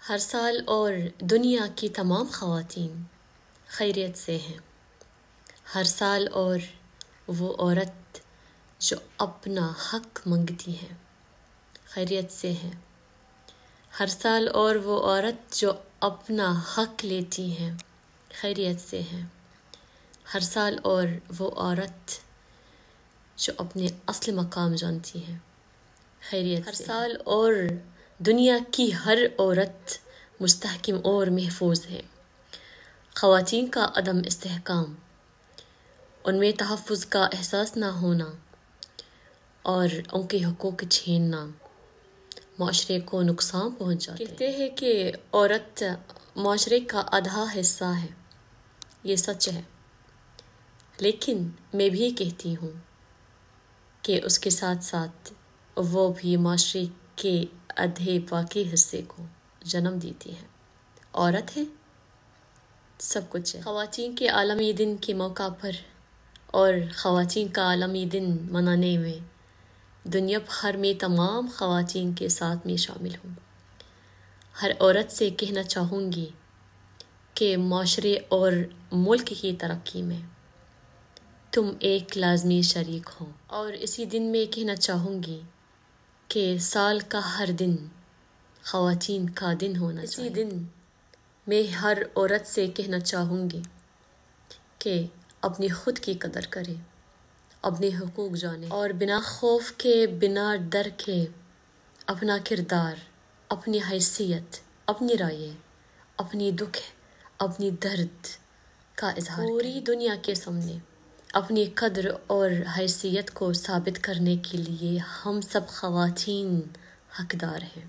ہر سال اور دنیا کی تمام خواتین خیریت سے ہیں۔ ہر سال اور وہ عورت جو اپنا حق منگتی ہے خیریت سے ہیں۔ ہر سال اور وہ عورت جو اپنا حق لیتی ہیں خیریت سے ہیں۔ ہر سال اور وہ عورت جو اپنے اصل مقام جانتی ہے خیریت سے۔ ہر سال اور دنیا کی ہر عورت مستحکم اور محفوظ ہے۔ خواتین کا عدم استحکام، ان میں تحفظ کا احساس نہ ہونا اور ان کے حقوق چھیننا معاشرے کو نقصان پہنچاتے ہیں۔ کہتے ہیں کہ عورت معاشرے کا آدھا حصہ ہے، یہ سچ ہے، لیکن میں بھی کہتی ہوں کہ اس کے ساتھ ساتھ وہ بھی معاشرے کے آدھے باقی حصے کو جنم دیتی ہے۔ عورت ہے، سب کچھ ہے۔ خواتین کے عالمی دن کے موقع پر اور خواتین کا عالمی دن منانے میں دنیا بھر میں تمام خواتین کے ساتھ میں شامل ہوں۔ ہر عورت سے کہنا چاہوں گی کہ معاشرے اور ملک کی ترقی میں تم ایک لازمی شریک ہو، اور اسی دن میں کہنا چاہوں گی کہ سال کا ہر دن خواتین کا دن ہونا چاہیے۔ اسی دن میں ہر عورت سے کہنا چاہوں گی کہ اپنی خود کی قدر کرے، اپنے حقوق جانے اور بنا خوف کے، بنا ڈر کے اپنا کردار، اپنی حیثیت، اپنی رائے، اپنی دکھ، اپنی درد کا اظہار پوری دنیا کے سامنے اپنی قدر اور حیثیت کو ثابت کرنے کے لیے ہم سب خواتین حقدار ہیں۔